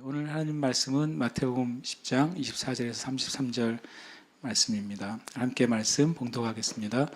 오늘 하나님 말씀은 마태복음 10장 24절에서 33절 말씀입니다. 함께 말씀 봉독하겠습니다.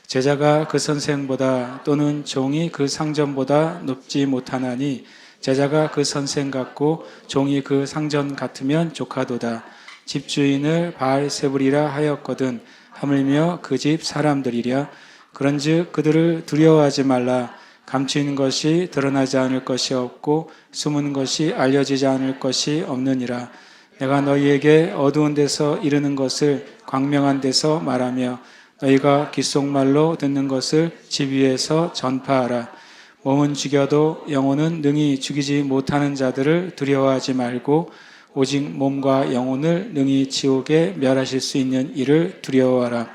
제자가 그 선생보다 또는 종이 그 상전보다 높지 못하나니 제자가 그 선생 같고 종이 그 상전 같으면 조카도다. 집주인을 바알세불이라 하였거든 하물며 그 집 사람들이랴. 그런즉 그들을 두려워하지 말라. 감추인 것이 드러나지 않을 것이 없고 숨은 것이 알려지지 않을 것이 없느니라. 내가 너희에게 어두운 데서 이르는 것을 광명한 데서 말하며 너희가 귓속말로 듣는 것을 집 위에서 전파하라. 몸은 죽여도 영혼은 능히 죽이지 못하는 자들을 두려워하지 말고 오직 몸과 영혼을 능히 지옥에 멸하실 수 있는 이를 두려워하라.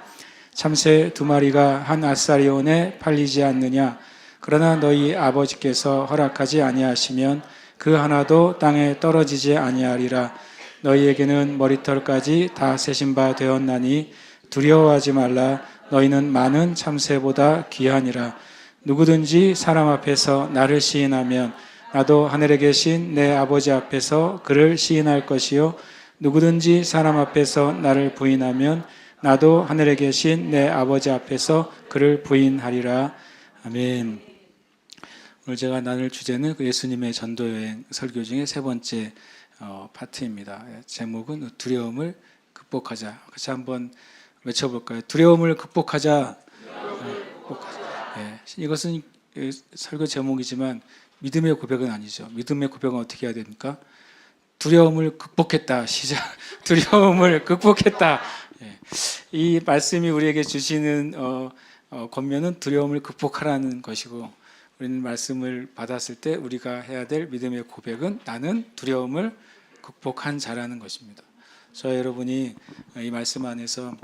참새 2마리가 한 아사리온에 팔리지 않느냐. 그러나 너희 아버지께서 허락하지 아니하시면 그 하나도 땅에 떨어지지 아니하리라. 너희에게는 머리털까지 다 세신 바 되었나니 두려워하지 말라. 너희는 많은 참새보다 귀하니라. 누구든지 사람 앞에서 나를 시인하면 나도 하늘에 계신 내 아버지 앞에서 그를 시인할 것이요 누구든지 사람 앞에서 나를 부인하면 나도 하늘에 계신 내 아버지 앞에서 그를 부인하리라. 아멘. 오늘 제가 나눌 주제는 예수님의 전도여행 설교 중에 3번째 파트입니다. 제목은 두려움을 극복하자. 같이 한번 외쳐볼까요? 두려움을 극복하자. 이것은 설교 제목이지만 믿음의 고백은 아니죠. 믿음의 고백은 어떻게 해야 됩니까? 두려움을 극복했다. 시작. 두려움을 극복했다. 이 말씀이 우리에게 주시는 권면은 두려움을 극복하라는 것이고, 우리는 말씀을 받았을 때 우리가 해야 될 믿음의 고백은 나는 두려움을 극복한 자라는 것입니다. 저와 여러분이 이 말씀 안에서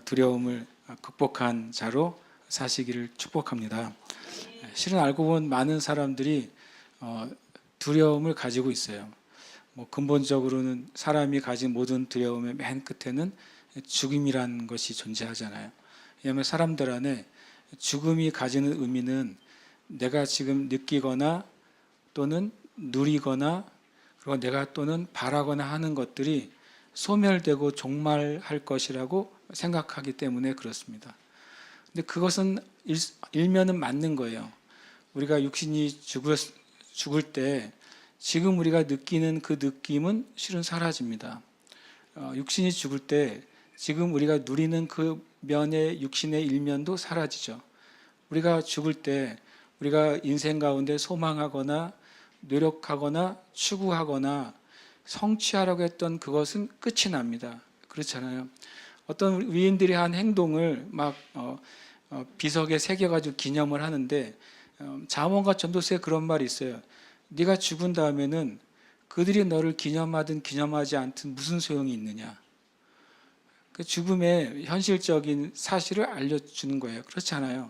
두려움을 극복한 자로 사시기를 축복합니다. 실은 알고 보면 많은 사람들이 두려움을 가지고 있어요. 근본적으로는 사람이 가진 모든 두려움의 맨 끝에는 죽음이라는 것이 존재하잖아요. 왜냐하면 사람들 안에 죽음이 가지는 의미는 내가 지금 느끼거나 또는 누리거나 그리고 내가 또는 바라거나 하는 것들이 소멸되고 종말할 것이라고 생각하기 때문에 그렇습니다. 근데 그것은 일면은 맞는 거예요. 우리가 육신이 죽을 때 지금 우리가 느끼는 그 느낌은 실은 사라집니다. 육신이 죽을 때 지금 우리가 누리는 그 면의 육신의 일면도 사라지죠. 우리가 죽을 때 우리가 인생 가운데 소망하거나 노력하거나 추구하거나 성취하려고 했던 그것은 끝이 납니다. 그렇잖아요. 어떤 위인들이 한 행동을 막 비석에 새겨가지고 기념을 하는데 잠언과 전도서에 그런 말이 있어요. 네가 죽은 다음에는 그들이 너를 기념하든 기념하지 않든 무슨 소용이 있느냐. 그 죽음의 현실적인 사실을 알려주는 거예요. 그렇지 않아요.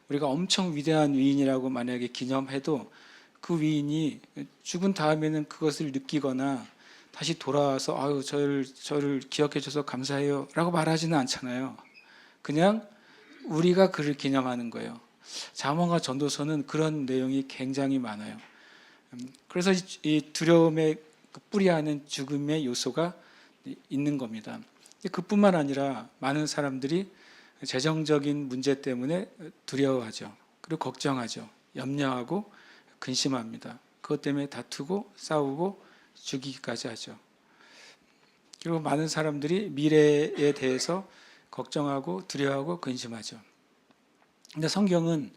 우리가 엄청 위대한 위인이라고 만약에 기념해도 그 위인이 죽은 다음에는 그것을 느끼거나 다시 돌아와서 아유 저를 기억해 줘서 감사해요 라고 말하지는 않잖아요. 그냥 우리가 그를 기념하는 거예요. 잠언과 전도서는 그런 내용이 굉장히 많아요. 그래서 이 두려움의 뿌리하는 죽음의 요소가 있는 겁니다. 그뿐만 아니라 많은 사람들이 재정적인 문제 때문에 두려워하죠. 그리고 걱정하죠. 염려하고 근심합니다. 그것 때문에 다투고 싸우고 죽이기까지 하죠. 그리고 많은 사람들이 미래에 대해서 걱정하고 두려워하고 근심하죠. 근데 성경은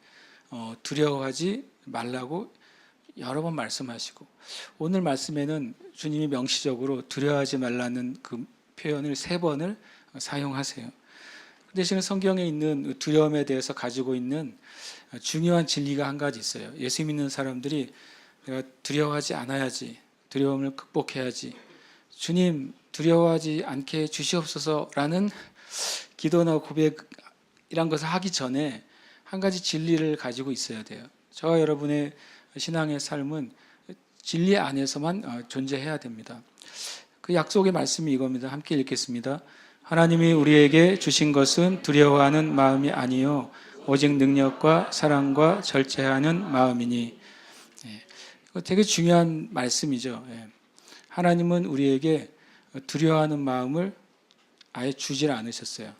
두려워하지 말라고 여러 번 말씀하시고, 오늘 말씀에는 주님이 명시적으로 두려워하지 말라는 그 표현을 3번을 사용하세요. 그 대신에 성경에 있는 두려움에 대해서 가지고 있는 중요한 진리가 한 가지 있어요. 예수 믿는 사람들이 내가 두려워하지 않아야지, 두려움을 극복해야지, 주님 두려워하지 않게 주시옵소서라는 기도나 고백이란 것을 하기 전에 한 가지 진리를 가지고 있어야 돼요. 저와 여러분의 신앙의 삶은 진리 안에서만 존재해야 됩니다. 그 약속의 말씀이 이겁니다. 함께 읽겠습니다. 하나님이 우리에게 주신 것은 두려워하는 마음이 아니요 오직 능력과 사랑과 절제하는 마음이니. 이거 되게 중요한 말씀이죠. 하나님은 우리에게 두려워하는 마음을 아예 주질 않으셨어요.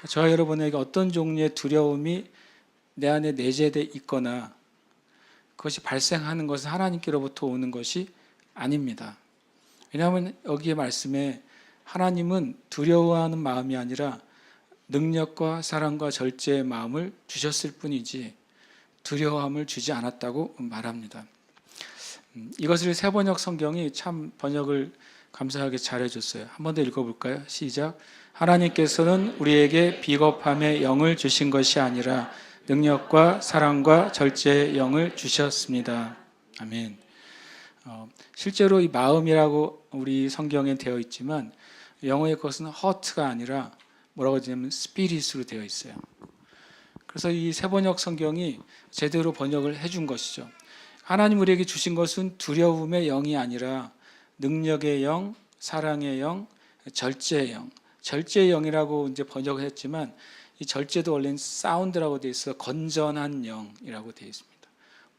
저와 여러분에게 어떤 종류의 두려움이 내 안에 내재되어 있거나 그것이 발생하는 것은 하나님께로부터 오는 것이 아닙니다. 왜냐하면 여기에 말씀에 하나님은 두려워하는 마음이 아니라 능력과 사랑과 절제의 마음을 주셨을 뿐이지 두려움을 주지 않았다고 말합니다. 이것을 세번역 성경이 참 번역을 감사하게 잘해줬어요. 한 번 더 읽어볼까요? 시작. 하나님께서는 우리에게 비겁함의 영을 주신 것이 아니라 능력과 사랑과 절제의 영을 주셨습니다. 아멘. 실제로 이 마음이라고 우리 성경에 되어 있지만 영어의 것은 heart가 아니라 뭐라고 하냐면 spirit으로 되어 있어요. 그래서 이 세번역 성경이 제대로 번역을 해준 것이죠. 하나님 우리에게 주신 것은 두려움의 영이 아니라 능력의 영, 사랑의 영, 절제의 영. 절제의 영이라고 이제 번역을 했지만 이 절제도 원래는 사운드라고 되어 있어 건전한 영이라고 되어 있습니다.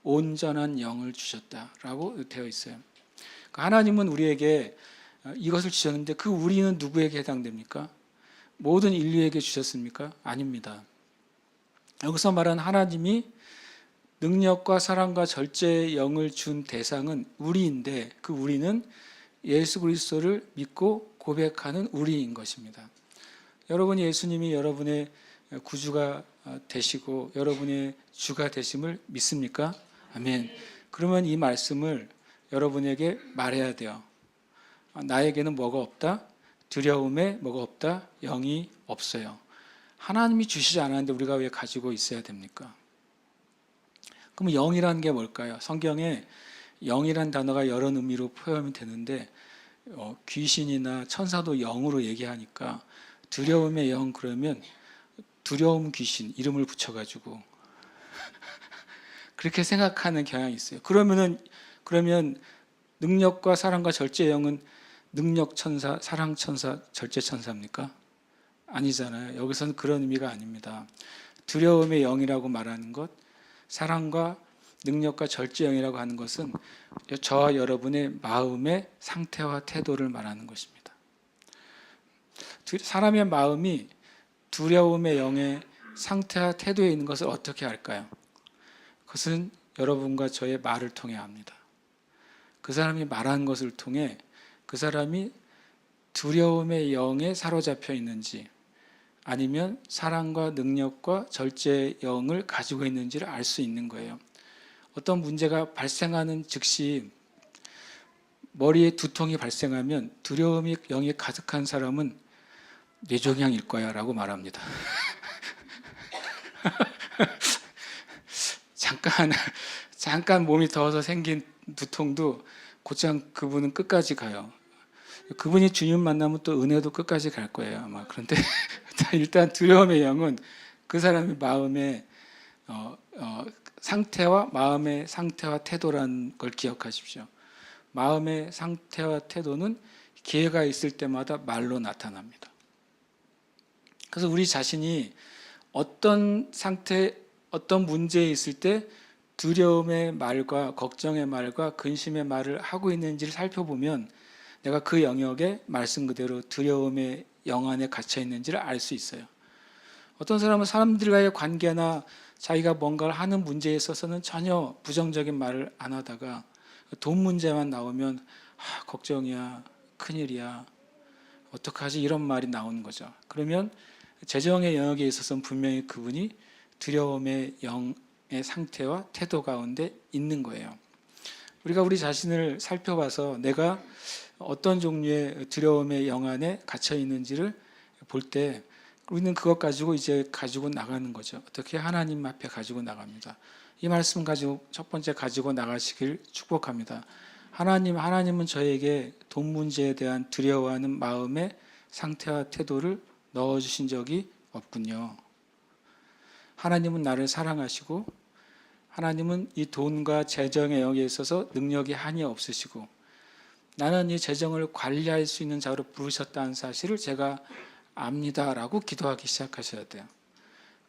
온전한 영을 주셨다라고 되어 있어요. 그러니까 하나님은 우리에게 이것을 주셨는데 그 우리는 누구에게 해당됩니까? 모든 인류에게 주셨습니까? 아닙니다. 여기서 말한 하나님이 능력과 사랑과 절제의 영을 준 대상은 우리인데 그 우리는 예수 그리스도를 믿고 고백하는 우리인 것입니다. 여러분이 예수님이 여러분의 구주가 되시고 여러분의 주가 되심을 믿습니까? 아멘. 그러면 이 말씀을 여러분에게 말해야 돼요. 나에게는 뭐가 없다? 두려움에 뭐가 없다? 영이 없어요. 하나님이 주시지 않았는데 우리가 왜 가지고 있어야 됩니까? 그럼 영이라는 게 뭘까요? 성경에 영이란 단어가 여러 의미로 표현이 되는데 귀신이나 천사도 영으로 얘기하니까 두려움의 영 그러면 두려움 귀신 이름을 붙여가지고 그렇게 생각하는 경향이 있어요. 그러면 능력과 사랑과 절제의 영은 능력 천사, 사랑 천사, 절제 천사입니까? 아니잖아요. 여기서는 그런 의미가 아닙니다. 두려움의 영이라고 말하는 것, 사랑과 능력과 절제의 영이라고 하는 것은 저와 여러분의 마음의 상태와 태도를 말하는 것입니다. 사람의 마음이 두려움의 영의 상태와 태도에 있는 것을 어떻게 알까요? 그것은 여러분과 저의 말을 통해 압니다. 그 사람이 말하는 것을 통해 그 사람이 두려움의 영에 사로잡혀 있는지 아니면 사랑과 능력과 절제의 영을 가지고 있는지를 알 수 있는 거예요. 어떤 문제가 발생하는 즉시 머리에 두통이 발생하면 두려움이 영이 가득한 사람은 뇌종양일 거야 라고 말합니다. 잠깐 몸이 더워서 생긴 두통도 곧장 그분은 끝까지 가요. 그분이 주님 만나면 또 은혜도 끝까지 갈 거예요 아마. 그런데 일단 두려움의 영은 그 사람의 마음의 상태와 마음의 상태와 태도라는 걸 기억하십시오. 마음의 상태와 태도는 기회가 있을 때마다 말로 나타납니다. 그래서 우리 자신이 어떤 상태, 어떤 문제에 있을 때 두려움의 말과 걱정의 말과 근심의 말을 하고 있는지를 살펴보면 내가 그 영역에 말씀 그대로 두려움의 영 안에 갇혀 있는지를 알 수 있어요. 어떤 사람은 사람들과의 관계나 자기가 뭔가를 하는 문제에 있어서는 전혀 부정적인 말을 안 하다가 돈 문제만 나오면 걱정이야, 큰일이야, 어떡하지 이런 말이 나오는 거죠. 그러면 재정의 영역에 있어서는 분명히 그분이 두려움의 영의 상태와 태도 가운데 있는 거예요. 우리가 우리 자신을 살펴봐서 내가 어떤 종류의 두려움의 영 안에 갇혀 있는지를 볼 때 우리는 그것 가지고 이제 가지고 나가는 거죠. 어떻게 하나님 앞에 가지고 나갑니다. 이 말씀 가지고 첫 번째 가지고 나가시길 축복합니다. 하나님은 저에게 돈 문제에 대한 두려워하는 마음의 상태와 태도를 넣어주신 적이 없군요. 하나님은 나를 사랑하시고 하나님은 이 돈과 재정의 영역에 있어서 능력이 한이 없으시고 나는 이 재정을 관리할 수 있는 자로 부르셨다는 사실을 제가 압니다라고 기도하기 시작하셔야 돼요.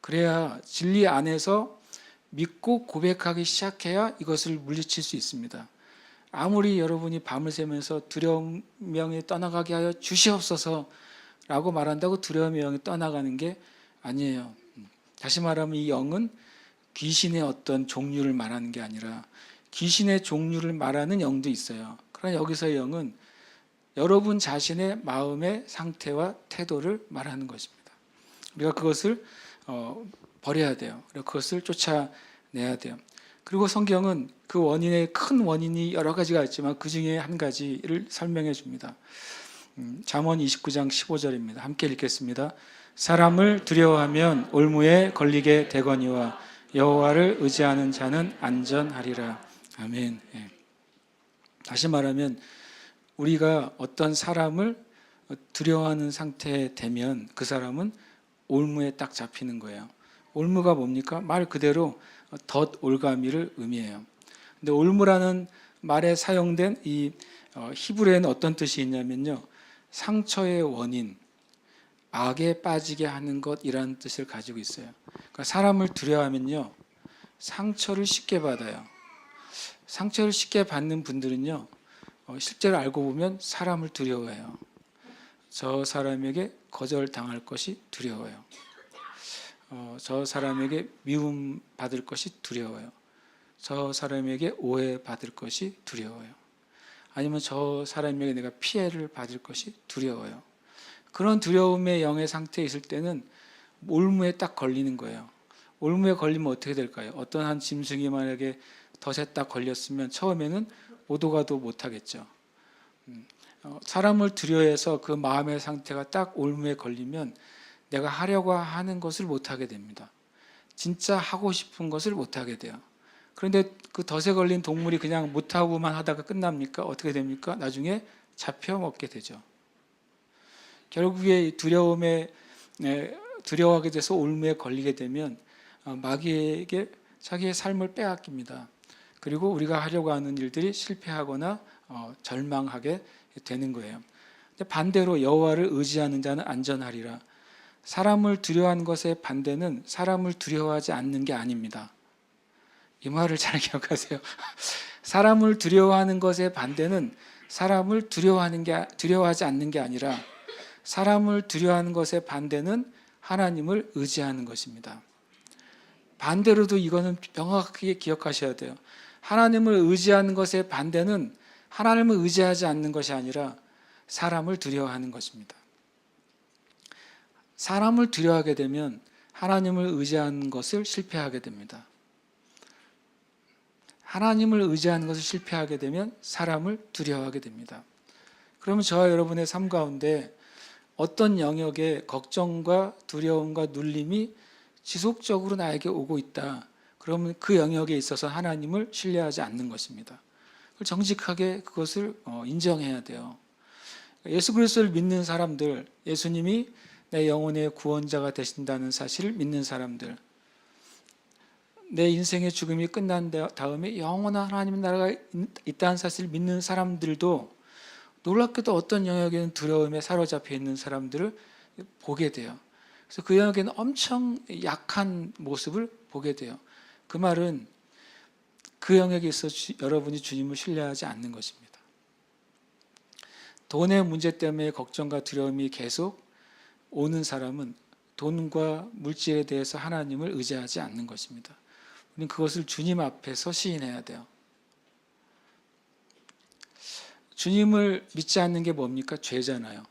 그래야 진리 안에서 믿고 고백하기 시작해야 이것을 물리칠 수 있습니다. 아무리 여러분이 밤을 새면서 두려움의 영이 떠나가게 하여 주시옵소서 라고 말한다고 두려움의 영이 떠나가는 게 아니에요. 다시 말하면 이 영은 귀신의 어떤 종류를 말하는 게 아니라 귀신의 종류를 말하는 영도 있어요. 그러나 여기서의 영은 여러분 자신의 마음의 상태와 태도를 말하는 것입니다. 우리가 그것을 버려야 돼요. 그리고 그것을 쫓아내야 돼요. 그리고 성경은 그 원인의 큰 원인이 여러 가지가 있지만 그 중에 한 가지를 설명해 줍니다. 잠언 29장 15절입니다. 함께 읽겠습니다. 사람을 두려워하면 올무에 걸리게 되거니와 여호와를 의지하는 자는 안전하리라. 아멘. 예. 다시 말하면 우리가 어떤 사람을 두려워하는 상태에 되면 그 사람은 올무에 딱 잡히는 거예요. 올무가 뭡니까? 말 그대로 덫올가미를 의미해요. 근데 올무라는 말에 사용된 이 히브리어에는 어떤 뜻이 있냐면요. 상처의 원인, 악에 빠지게 하는 것이라는 뜻을 가지고 있어요. 그러니까 사람을 두려워하면요. 상처를 쉽게 받아요. 상처를 쉽게 받는 분들은요. 실제로 알고 보면 사람을 두려워해요. 저 사람에게 거절당할 것이 두려워요. 저 사람에게 미움 받을 것이 두려워요. 저 사람에게 오해 받을 것이 두려워요. 아니면 저 사람에게 내가 피해를 받을 것이 두려워요. 그런 두려움의 영의 상태에 있을 때는 올무에 딱 걸리는 거예요. 올무에 걸리면 어떻게 될까요? 어떤 한 짐승이 만약에 덫에 딱 걸렸으면 처음에는 오도 가도 못하겠죠. 사람을 두려워해서 그 마음의 상태가 딱 올무에 걸리면 내가 하려고 하는 것을 못하게 됩니다. 진짜 하고 싶은 것을 못하게 돼요. 그런데 그 덫에 걸린 동물이 그냥 못하고만 하다가 끝납니까? 어떻게 됩니까? 나중에 잡혀 먹게 되죠. 결국에 두려워하게 돼서 올무에 걸리게 되면 마귀에게 자기의 삶을 빼앗깁니다. 그리고 우리가 하려고 하는 일들이 실패하거나 절망하게 되는 거예요. 근데 반대로 여호와를 의지하는 자는 안전하리라. 사람을 두려워하는 것의 반대는 사람을 두려워하지 않는 게 아닙니다. 이 말을 잘 기억하세요. 사람을 두려워하는 것의 반대는 사람을 두려워하지 않는 게 아니라 사람을 두려워하는 것의 반대는 하나님을 의지하는 것입니다. 반대로도 이거는 명확하게 기억하셔야 돼요. 하나님을 의지하는 것의 반대는 하나님을 의지하지 않는 것이 아니라 사람을 두려워하는 것입니다. 사람을 두려워하게 되면 하나님을 의지하는 것을 실패하게 됩니다. 하나님을 의지하는 것을 실패하게 되면 사람을 두려워하게 됩니다. 그러면 저와 여러분의 삶 가운데 어떤 영역에 걱정과 두려움과 눌림이 지속적으로 나에게 오고 있다. 그러면 그 영역에 있어서 하나님을 신뢰하지 않는 것입니다. 정직하게 그것을 인정해야 돼요. 예수 그리스도를 믿는 사람들, 예수님이 내 영혼의 구원자가 되신다는 사실을 믿는 사람들, 내 인생의 죽음이 끝난 다음에 영원한 하나님의 나라가 있다는 사실을 믿는 사람들도 놀랍게도 어떤 영역에는 두려움에 사로잡혀 있는 사람들을 보게 돼요. 그래서 그 영역에는 엄청 약한 모습을 보게 돼요. 그 말은 그 영역에 있어 여러분이 주님을 신뢰하지 않는 것입니다. 돈의 문제 때문에 걱정과 두려움이 계속 오는 사람은 돈과 물질에 대해서 하나님을 의지하지 않는 것입니다. 우리는 그것을 주님 앞에서 시인해야 돼요. 주님을 믿지 않는 게 뭡니까? 죄잖아요.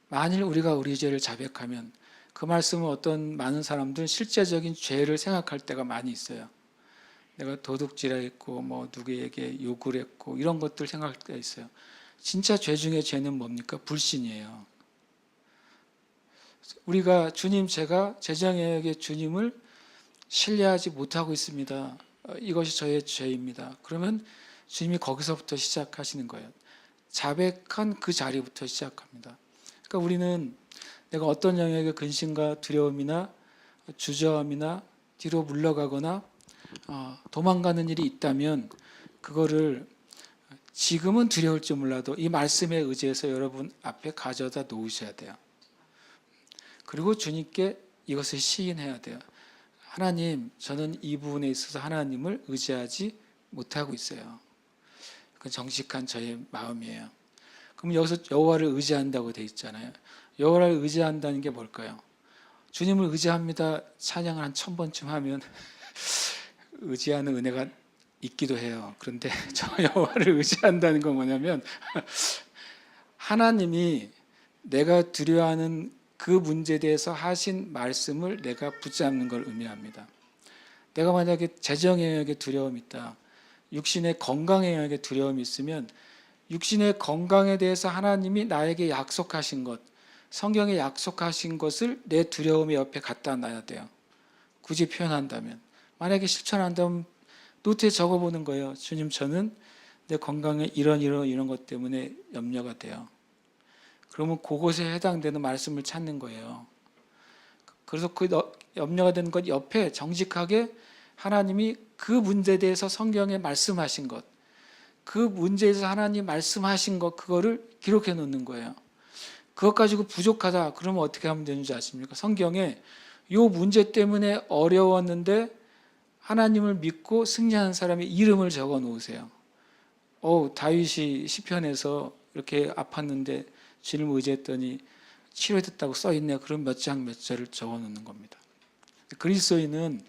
만일 우리가 우리 죄를 자백하면 그 말씀은 어떤 많은 사람들은 실제적인 죄를 생각할 때가 많이 있어요. 내가 도둑질했고 누구에게 욕을 했고 이런 것들 생각할 때가 있어요. 진짜 죄 중에 죄는 뭡니까? 불신이에요. 우리가 제가 제정에게 주님을 신뢰하지 못하고 있습니다. 이것이 저의 죄입니다. 그러면 주님이 거기서부터 시작하시는 거예요. 자백한 그 자리부터 시작합니다. 그러니까 우리는 내가 어떤 영역의 근심과 두려움이나 주저함이나 뒤로 물러가거나 도망가는 일이 있다면 그거를 지금은 두려울지 몰라도 이 말씀에 의지해서 여러분 앞에 가져다 놓으셔야 돼요. 그리고 주님께 이것을 시인해야 돼요. 하나님, 저는 이 부분에 있어서 하나님을 의지하지 못하고 있어요. 그 정직한 저의 마음이에요. 그럼 여기서 여호와를 의지한다고 돼 있잖아요. 여호와를 의지한다는 게 뭘까요? 주님을 의지합니다. 찬양을 한 1000번쯤 하면 의지하는 은혜가 있기도 해요. 그런데 저 여호와를 의지한다는 건 뭐냐면 하나님이 내가 두려워하는 그 문제에 대해서 하신 말씀을 내가 붙잡는 걸 의미합니다. 내가 만약에 재정의 영역에 두려움이 있다. 육신의 건강의 영역에 두려움이 있으면 육신의 건강에 대해서 하나님이 나에게 약속하신 것, 성경에 약속하신 것을 내 두려움의 옆에 갖다 놔야 돼요. 굳이 표현한다면. 만약에 실천한다면 노트에 적어보는 거예요. 주님, 저는 내 건강에 이런 것 때문에 염려가 돼요. 그러면 그것에 해당되는 말씀을 찾는 거예요. 그래서 그 염려가 되는 것 옆에 정직하게 하나님이 그 문제에 대해서 성경에 말씀하신 것, 그 문제에서 하나님 말씀하신 것, 그거를 기록해 놓는 거예요. 그것 가지고 부족하다. 그러면 어떻게 하면 되는지 아십니까? 성경에 이 문제 때문에 어려웠는데 하나님을 믿고 승리하는 사람의 이름을 적어 놓으세요. 다윗이 시편에서 이렇게 아팠는데 주님을 의지했더니 치료됐다고 써있네. 그럼 몇 장 몇 절을 적어 놓는 겁니다. 그리스도인은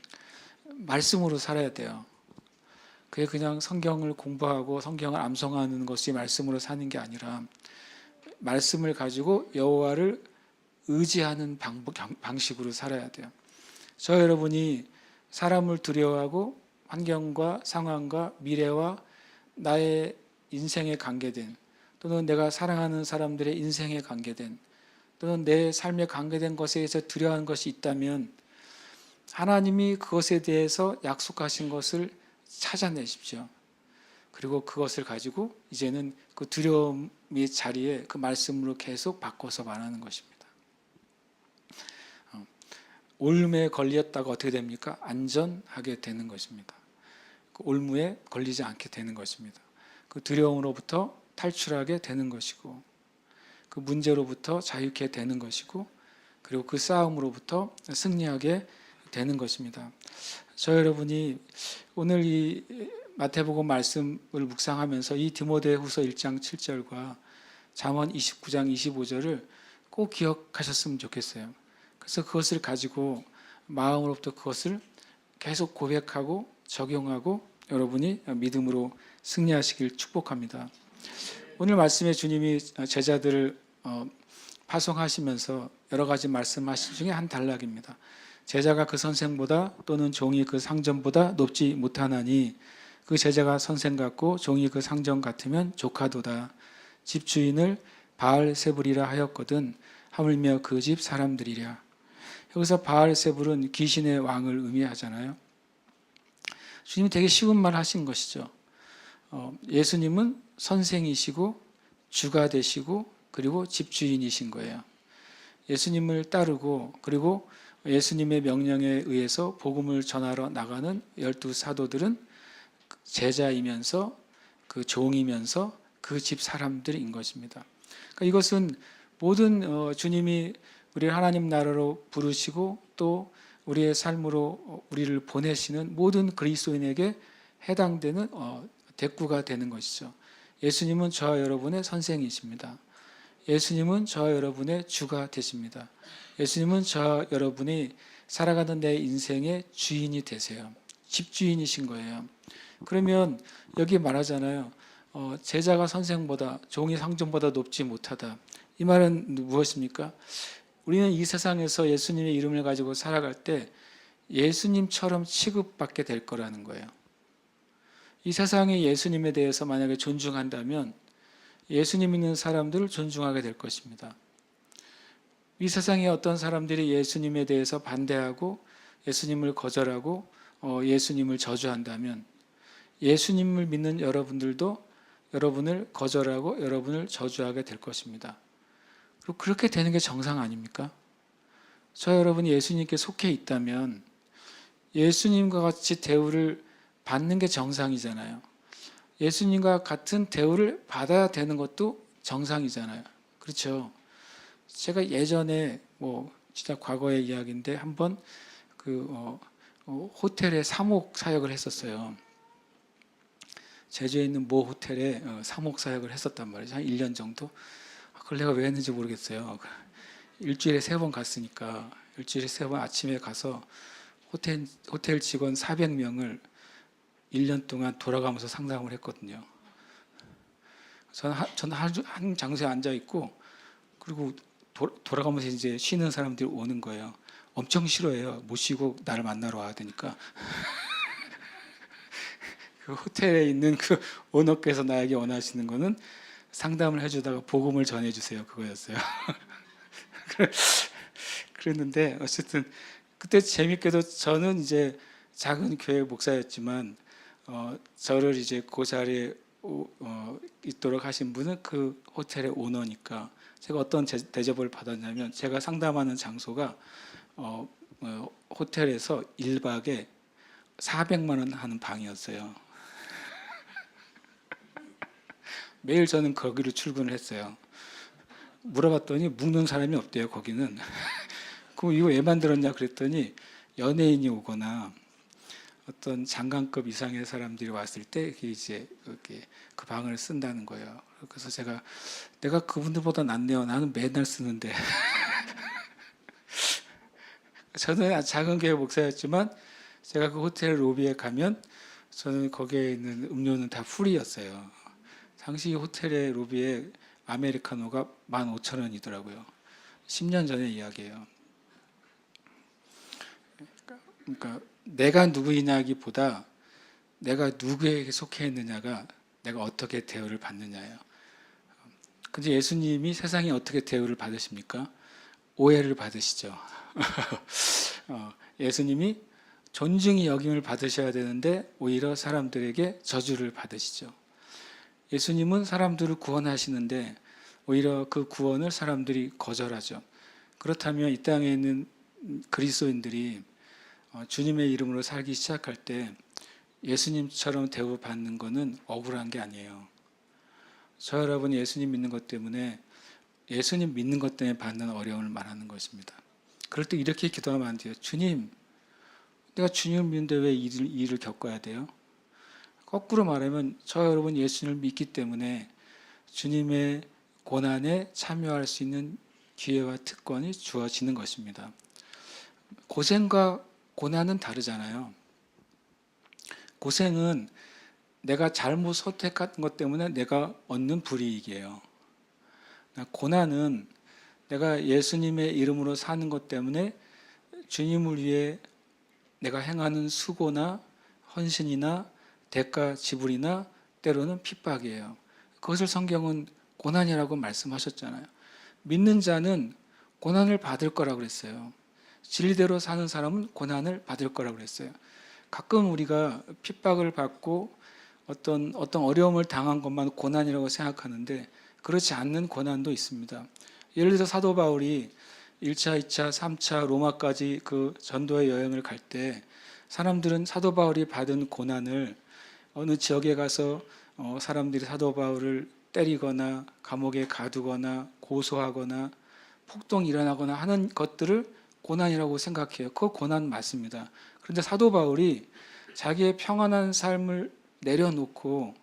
말씀으로 살아야 돼요. 그게 그냥 성경을 공부하고 성경을 암송하는 것이 말씀으로 사는 게 아니라 말씀을 가지고 여호와를 의지하는 방식으로 살아야 돼요. 저 여러분이 사람을 두려워하고 환경과 상황과 미래와 나의 인생에 관계된 또는 내가 사랑하는 사람들의 인생에 관계된 또는 내 삶에 관계된 것에 대해서 두려워하는 것이 있다면 하나님이 그것에 대해서 약속하신 것을 찾아내십시오. 그리고 그것을 가지고 이제는 그 두려움의 자리에 그 말씀으로 계속 바꿔서 말하는 것입니다. 올무에 걸렸다가 어떻게 됩니까? 안전하게 되는 것입니다. 그 올무에 걸리지 않게 되는 것입니다. 그 두려움으로부터 탈출하게 되는 것이고 그 문제로부터 자유케 되는 것이고 그리고 그 싸움으로부터 승리하게 되는 것입니다. 저 여러분이 오늘 이 마태복음 말씀을 묵상하면서 이 디모데후서 1장 7절과 잠언 29장 25절을 꼭 기억하셨으면 좋겠어요. 그래서 그것을 가지고 마음으로부터 그것을 계속 고백하고 적용하고 여러분이 믿음으로 승리하시길 축복합니다. 오늘 말씀에 주님이 제자들을 파송하시면서 여러 가지 말씀하신 중에 한 단락입니다. 제자가 그 선생보다 또는 종이 그 상전보다 높지 못하나니 그 제자가 선생 같고 종이 그 상전 같으면 조카도다. 집주인을 바알세불이라 하였거든 하물며 그 집 사람들이랴. 여기서 바알세불은 귀신의 왕을 의미하잖아요. 주님이 되게 쉬운 말 하신 것이죠. 예수님은 선생이시고 주가 되시고 그리고 집주인이신 거예요. 예수님을 따르고 그리고 예수님의 명령에 의해서 복음을 전하러 나가는 12 사도들은 제자이면서 그 종이면서 그 집 사람들인 것입니다. 그러니까 이것은 모든 주님이 우리를 하나님 나라로 부르시고 또 우리의 삶으로 우리를 보내시는 모든 그리스도인에게 해당되는 대꾸가 되는 것이죠. 예수님은 저와 여러분의 선생이십니다. 예수님은 저와 여러분의 주가 되십니다. 예수님은 저와 여러분이 살아가는 내 인생의 주인이 되세요. 집주인이신 거예요. 그러면 여기 말하잖아요. 제자가 선생보다 종이 상전보다 높지 못하다. 이 말은 무엇입니까? 우리는 이 세상에서 예수님의 이름을 가지고 살아갈 때 예수님처럼 취급받게 될 거라는 거예요. 이 세상에 예수님에 대해서 만약에 존중한다면 예수님 있는 사람들을 존중하게 될 것입니다. 이 세상에 어떤 사람들이 예수님에 대해서 반대하고 예수님을 거절하고 예수님을 저주한다면 예수님을 믿는 여러분들도 여러분을 거절하고 여러분을 저주하게 될 것입니다. 그리고 그렇게 되는 게 정상 아닙니까? 저 여러분이 예수님께 속해 있다면 예수님과 같이 대우를 받는 게 정상이잖아요. 예수님과 같은 대우를 받아야 되는 것도 정상이잖아요. 그렇죠? 제가 예전에 진짜 과거의 이야기인데 한번 호텔에 사목 사역을 했었어요. 제주에 있는 모 호텔에 사목 사역을 했었단 말이죠. 한 1년 정도. 그걸 내가 왜 했는지 모르겠어요. 일주일에 3번 갔으니까 일주일에 3번 아침에 가서 호텔 직원 400명을 1년 동안 돌아가면서 상담을 했거든요. 저는 한 장소에 앉아 있고, 그리고 돌아가면서 이제 쉬는 사람들이 오는 거예요. 엄청 싫어해요. 못 쉬고 나를 만나러 와야 되니까. 그 호텔에 있는 그 오너께서 나에게 원하시는 거는 상담을 해주다가 복음을 전해주세요. 그거였어요. 그랬는데 어쨌든 그때 재밌게도 저는 이제 작은 교회 목사였지만 저를 이제 그 자리에 있도록 하신 분은 그 호텔의 오너니까 제가 어떤 대접을 받았냐면, 제가 상담하는 장소가 호텔에서 1박에 400만 원 하는 방이었어요. 매일 저는 거기로 출근을 했어요. 물어봤더니 묵는 사람이 없대요, 거기는. 그럼 이거 왜 만들었냐 그랬더니, 연예인이 오거나 어떤 장관급 이상의 사람들이 왔을 때 이제 그 방을 쓴다는 거예요. 그래서 내가 그분들보다 낫네요. 나는 맨날 쓰는데. 저는 작은 교회 목사였지만 제가 그 호텔 로비에 가면 저는 거기에 있는 음료는 다 풀이었어요. 당시 호텔의 로비에 아메리카노가 15,000원이더라고요. 10년 전의 이야기예요. 그러니까 내가 누구이냐기보다 내가 누구에게 속해 있느냐가 내가 어떻게 대우를 받느냐예요. 근데 예수님이 세상에 어떻게 대우를 받으십니까? 오해를 받으시죠. 예수님이 존중이 여김을 받으셔야 되는데 오히려 사람들에게 저주를 받으시죠. 예수님은 사람들을 구원하시는데 오히려 그 구원을 사람들이 거절하죠. 그렇다면 이 땅에 있는 그리스도인들이 주님의 이름으로 살기 시작할 때 예수님처럼 대우받는 것은 억울한 게 아니에요. 저 여러분이 예수님 믿는 것 때문에, 예수님 믿는 것 때문에 받는 어려움을 말하는 것입니다. 그럴 때 이렇게 기도하면 안 돼요. 주님, 내가 주님을 믿는데 왜 이 일을 겪어야 돼요? 거꾸로 말하면 저 여러분 예수님을 믿기 때문에 주님의 고난에 참여할 수 있는 기회와 특권이 주어지는 것입니다. 고생과 고난은 다르잖아요. 고생은 내가 잘못 선택한 것 때문에 내가 얻는 불이익이에요. 고난은 내가 예수님의 이름으로 사는 것 때문에 주님을 위해 내가 행하는 수고나 헌신이나 대가 지불이나 때로는 핍박이에요. 그것을 성경은 고난이라고 말씀하셨잖아요. 믿는 자는 고난을 받을 거라고 그랬어요. 진리대로 사는 사람은 고난을 받을 거라고 그랬어요. 가끔 우리가 핍박을 받고 어떤 어려움을 당한 것만 고난이라고 생각하는데 그렇지 않는 고난도 있습니다. 예를 들어 사도 바울이 1차, 2차, 3차 로마까지 그 전도의 여행을 갈 때 사람들은 사도 바울이 받은 고난을 어느 지역에 가서 사람들이 사도 바울을 때리거나 감옥에 가두거나 고소하거나 폭동이 일어나거나 하는 것들을 고난이라고 생각해요. 그거 고난 맞습니다. 그런데 사도 바울이 자기의 평안한 삶을 내려놓고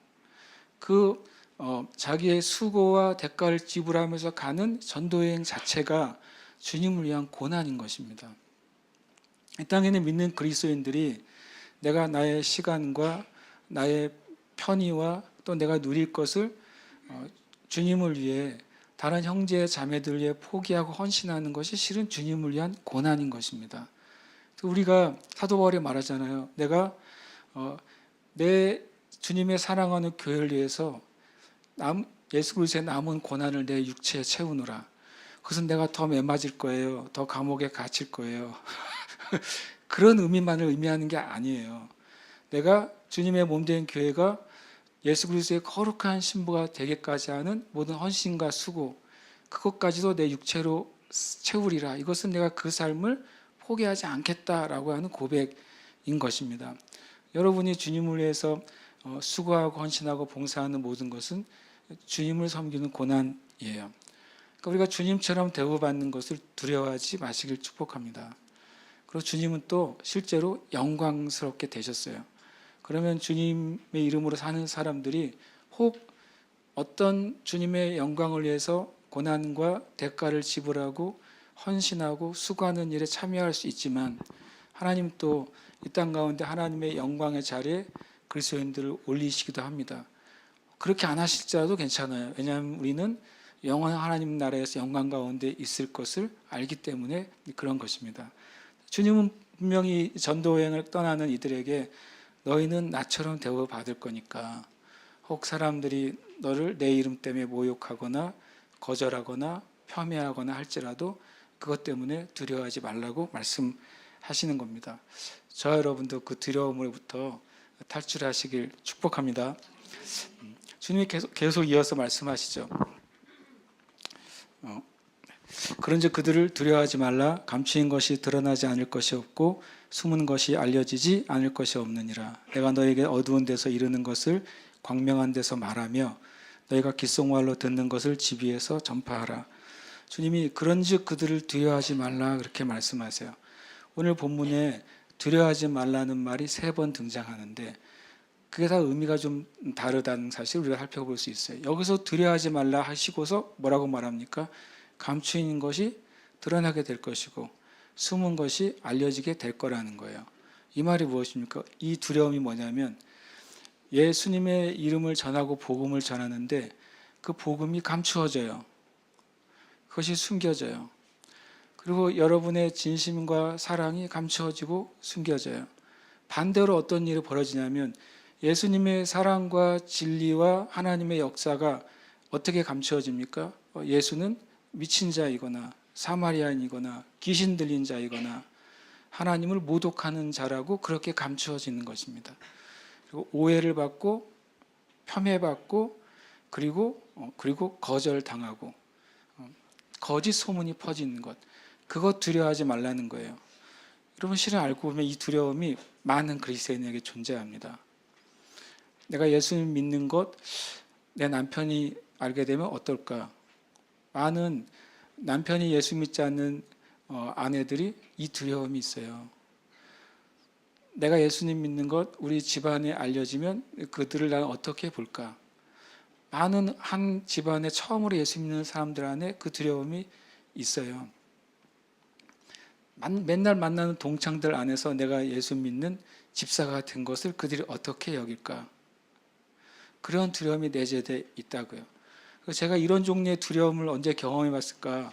자기의 수고와 대가를 지불하면서 가는 전도여행 자체가 주님을 위한 고난인 것입니다. 이 땅에는 믿는 그리스도인들이 내가 나의 시간과 나의 편의와 또 내가 누릴 것을 주님을 위해 다른 형제 자매들 위해 포기하고 헌신하는 것이 실은 주님을 위한 고난인 것입니다. 우리가 사도 바울이 말하잖아요. 내가 내 주님의 사랑하는 교회를 위해서 예수 그리스도의 남은 고난을 내 육체에 채우노라. 그것은 내가 더 매맞을 거예요. 더 감옥에 갇힐 거예요. 그런 의미만을 의미하는 게 아니에요. 내가 주님의 몸된 교회가 예수 그리스도의 거룩한 신부가 되기까지 하는 모든 헌신과 수고, 그것까지도 내 육체로 채우리라. 이것은 내가 그 삶을 포기하지 않겠다라고 하는 고백인 것입니다. 여러분이 주님을 위해서 수고하고 헌신하고 봉사하는 모든 것은 주님을 섬기는 고난이에요. 그러니까 우리가 주님처럼 대우받는 것을 두려워하지 마시길 축복합니다. 그리고 주님은 또 실제로 영광스럽게 되셨어요. 그러면 주님의 이름으로 사는 사람들이 혹 어떤 주님의 영광을 위해서 고난과 대가를 지불하고 헌신하고 수고하는 일에 참여할 수 있지만, 하나님 또 이 땅 가운데 하나님의 영광의 자리에 그리스도인들을 올리시기도 합니다. 그렇게 안 하실지라도 괜찮아요. 왜냐하면 우리는 영원한 하나님 나라에서 영광 가운데 있을 것을 알기 때문에 그런 것입니다. 주님은 분명히 전도여행을 떠나는 이들에게 너희는 나처럼 대우받을 거니까 혹 사람들이 너를 내 이름 때문에 모욕하거나 거절하거나 폄훼하거나 할지라도 그것 때문에 두려워하지 말라고 말씀하시는 겁니다. 저와 여러분도 그 두려움으로부터 탈출하시길 축복합니다. 주님이 계속 이어서 말씀하시죠. 그런즉 그들을 두려워하지 말라. 감추인 것이 드러나지 않을 것이 없고 숨은 것이 알려지지 않을 것이 없느니라. 내가 너에게 어두운 데서 이르는 것을 광명한 데서 말하며 너희가 귓속말로 듣는 것을 집 위에서 전파하라. 주님이 그런즉 그들을 두려워하지 말라 그렇게 말씀하세요. 오늘 본문에 두려워하지 말라는 말이 3번 등장하는데 그게 다 의미가 좀 다르다는 사실을 우리가 살펴볼 수 있어요. 여기서 두려워하지 말라 하시고서 뭐라고 말합니까? 감추인 것이 드러나게 될 것이고 숨은 것이 알려지게 될 거라는 거예요. 이 말이 무엇입니까? 이 두려움이 뭐냐면 예수님의 이름을 전하고 복음을 전하는데 그 복음이 감추어져요. 그것이 숨겨져요. 그리고 여러분의 진심과 사랑이 감추어지고 숨겨져요. 반대로 어떤 일이 벌어지냐면 예수님의 사랑과 진리와 하나님의 역사가 어떻게 감추어집니까? 예수는 미친 자이거나 사마리아인이거나 귀신 들린 자이거나 하나님을 모독하는 자라고 그렇게 감추어지는 것입니다. 그리고 오해를 받고 폄훼받고 그리고 거절당하고 거짓 소문이 퍼지는 것, 그것 두려워하지 말라는 거예요. 여러분 실은 알고 보면 이 두려움이 많은 그리스도인에게 존재합니다. 내가 예수님 믿는 것 내 남편이 알게 되면 어떨까? 많은 남편이 예수 믿지 않는 아내들이 이 두려움이 있어요. 내가 예수님 믿는 것 우리 집안에 알려지면 그들을 나는 어떻게 볼까? 많은 한 집안에 처음으로 예수 믿는 사람들 안에 그 두려움이 있어요. 맨날 만나는 동창들 안에서 내가 예수 믿는 집사가 된 것을 그들이 어떻게 여길까? 그런 두려움이 내재되어 있다고요. 제가 이런 종류의 두려움을 언제 경험해 봤을까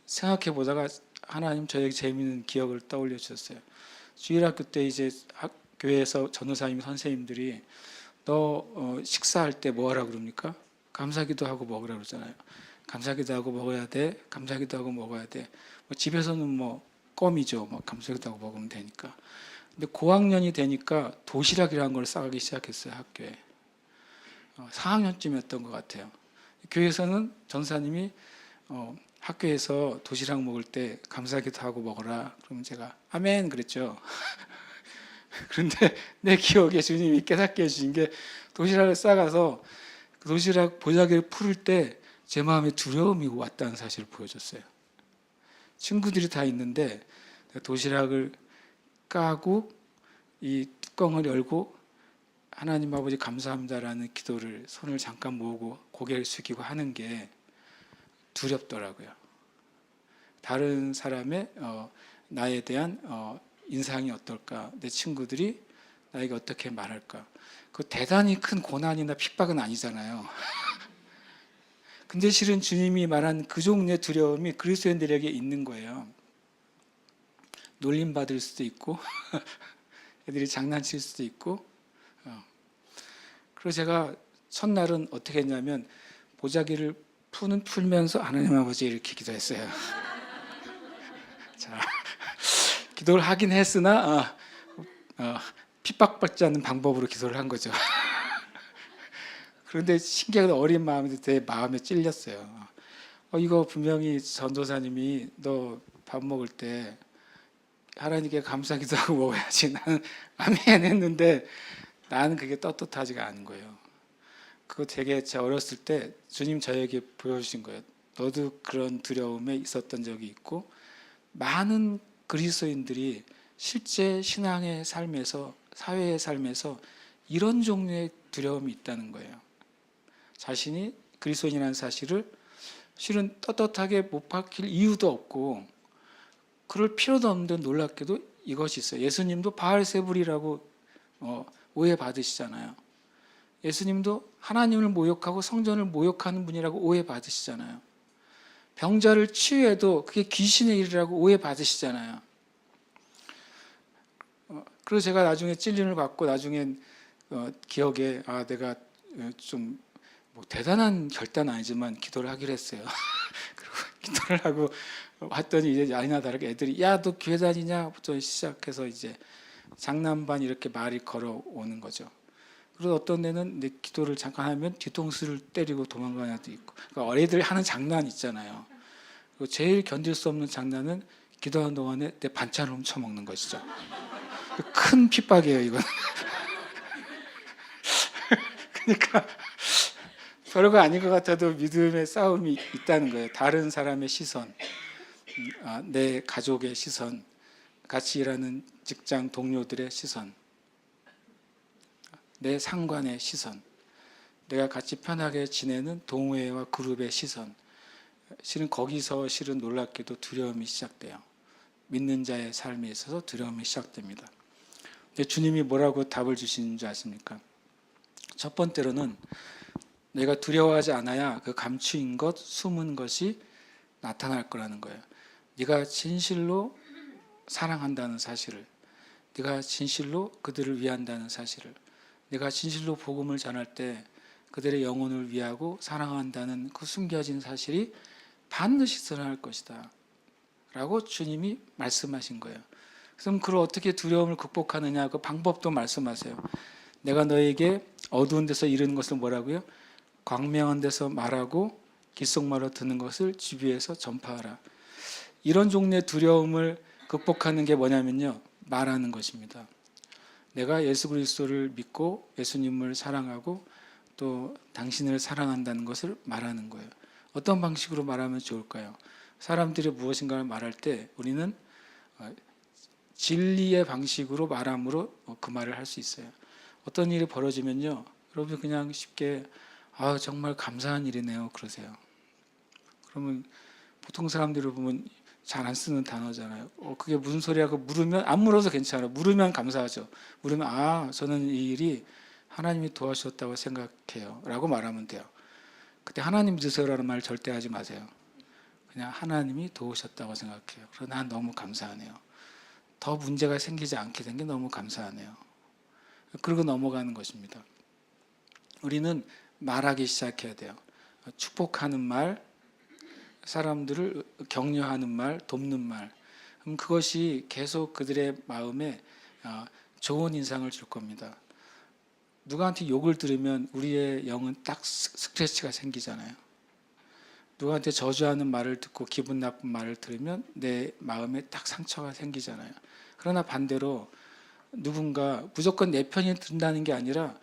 생각해 보다가 하나님 저에게 재미있는 기억을 떠올려 주셨어요. 주일학교 때 이제 교회에서 전도사님 선생님들이 너 식사할 때 뭐 하라 그럽니까? 감사기도 하고 먹으라 그러잖아요. 감사기도 하고 먹어야 돼. 감사기도 하고 먹어야 돼. 집에서는 껌이죠. 감사기도 하고 먹으면 되니까. 근데 고학년이 되니까 도시락이라는 걸 싸가기 시작했어요. 학교에. 4학년쯤이었던 것 같아요. 교회에서는 전사님이 학교에서 도시락 먹을 때 감사기도 하고 먹어라. 그럼 제가 아멘 그랬죠. 그런데 내 기억에 주님이 깨닫게 해주신 게 도시락을 싸가서 그 도시락 보자기를 풀을 때 제 마음에 두려움이 왔다는 사실을 보여줬어요. 친구들이 다 있는데 도시락을 까고 이 뚜껑을 열고 하나님 아버지 감사합니다라는 기도를 손을 잠깐 모으고 고개를 숙이고 하는 게 두렵더라고요. 다른 사람의 나에 대한 인상이 어떨까? 내 친구들이 나에게 어떻게 말할까? 그 대단히 큰 고난이나 핍박은 아니잖아요. 근데 실은 주님이 말한 그 종류의 두려움이 그리스도인들에게 있는 거예요. 놀림받을 수도 있고 애들이 장난칠 수도 있고. 그래서 제가 첫날은 어떻게 했냐면 보자기를 풀면서 하나님 아버지 이렇게 기도했어요. 자, 기도를 하긴 했으나 핍박받지 않는 방법으로 기도를 한 거죠. 그런데 신기하게 어린 마음인데 내 마음에 찔렸어요. 이거 분명히 전도사님이 너 밥 먹을 때 하나님께 감사기도 하고 먹어야지. 나는 아멘 했는데 나는 그게 떳떳하지가 않은 거예요. 그거 되게 제가 어렸을 때 주님 저에게 보여주신 거예요. 너도 그런 두려움에 있었던 적이 있고 많은 그리스도인들이 실제 신앙의 삶에서 사회의 삶에서 이런 종류의 두려움이 있다는 거예요. 자신이 그리스도인이라는 사실을 실은 떳떳하게 못 밝힐 이유도 없고 그럴 필요도 없는데 놀랍게도 이것이 있어요. 예수님도 바알세불이라고 오해받으시잖아요. 예수님도 하나님을 모욕하고 성전을 모욕하는 분이라고 오해받으시잖아요. 병자를 치유해도 그게 귀신의 일이라고 오해받으시잖아요. 그리고 제가 나중에 찔림을 받고 나중엔 기억에 내가 좀 뭐 대단한 결단 아니지만 기도를 하기로 했어요. 그리고 기도를 하고 왔더니 이제 아니나 다르게 애들이 야 너 교회 다니냐?부터 시작해서 이제 장난반 이렇게 말이 걸어오는 거죠. 그리고 어떤 애는 내 기도를 잠깐 하면 뒤통수를 때리고 도망가는 애도 있고. 그러니까 어린이들 하는 장난 있잖아요. 그리고 제일 견딜 수 없는 장난은 기도하는 동안에 내 반찬을 훔쳐먹는 것이죠. 큰 핍박이에요, 이건. 그러니까 별거 아닌 것 같아도 믿음의 싸움이 있다는 거예요. 다른 사람의 시선, 내 가족의 시선, 같이 일하는 직장 동료들의 시선, 내 상관의 시선, 내가 같이 편하게 지내는 동호회와 그룹의 시선, 실은 거기서 실은 놀랍게도 두려움이 시작돼요. 믿는 자의 삶에 있어서 두려움이 시작됩니다. 근데 주님이 뭐라고 답을 주시는 줄 아십니까? 첫 번째로는 내가 두려워하지 않아야 그 감추인 것, 숨은 것이 나타날 거라는 거예요. 네가 진실로 사랑한다는 사실을, 네가 진실로 그들을 위한다는 사실을, 네가 진실로 복음을 전할 때 그들의 영혼을 위하고 사랑한다는 그 숨겨진 사실이 반드시 드러날 것이다 라고 주님이 말씀하신 거예요. 그럼 그걸 어떻게 두려움을 극복하느냐 그 방법도 말씀하세요. 내가 너에게 어두운 데서 이르는 것을 뭐라고요? 광명한 데서 말하고 귓속말로 듣는 것을 주위에서 전파하라. 이런 종류의 두려움을 극복하는 게 뭐냐면요, 말하는 것입니다. 내가 예수 그리스도를 믿고 예수님을 사랑하고 또 당신을 사랑한다는 것을 말하는 거예요. 어떤 방식으로 말하면 좋을까요? 사람들이 무엇인가를 말할 때 우리는 진리의 방식으로 말함으로 그 말을 할 수 있어요. 어떤 일이 벌어지면요, 여러분이 그냥 쉽게 정말 감사한 일이네요 그러세요. 그러면 보통 사람들을 보면 잘 안 쓰는 단어잖아요. 그게 무슨 소리야? 물으면 안 물어서 괜찮아요. 물으면 감사하죠. 물으면 저는 이 일이 하나님이 도와주셨다고 생각해요 라고 말하면 돼요. 그때 하나님 믿으세요라는 말 절대 하지 마세요. 그냥 하나님이 도우셨다고 생각해요. 그러나 난 너무 감사하네요. 더 문제가 생기지 않게 된 게 너무 감사하네요. 그러고 넘어가는 것입니다. 우리는 말하기 시작해야 돼요. 축복하는 말, 사람들을 격려하는 말, 돕는 말. 그럼 그것이 계속 그들의 마음에 좋은 인상을 줄 겁니다. 누구한테 욕을 들으면 우리의 영은 딱 스크래치가 생기잖아요. 누구한테 저주하는 말을 듣고 기분 나쁜 말을 들으면 내 마음에 딱 상처가 생기잖아요. 그러나 반대로 누군가 무조건 내 편이 든다는 게 아니라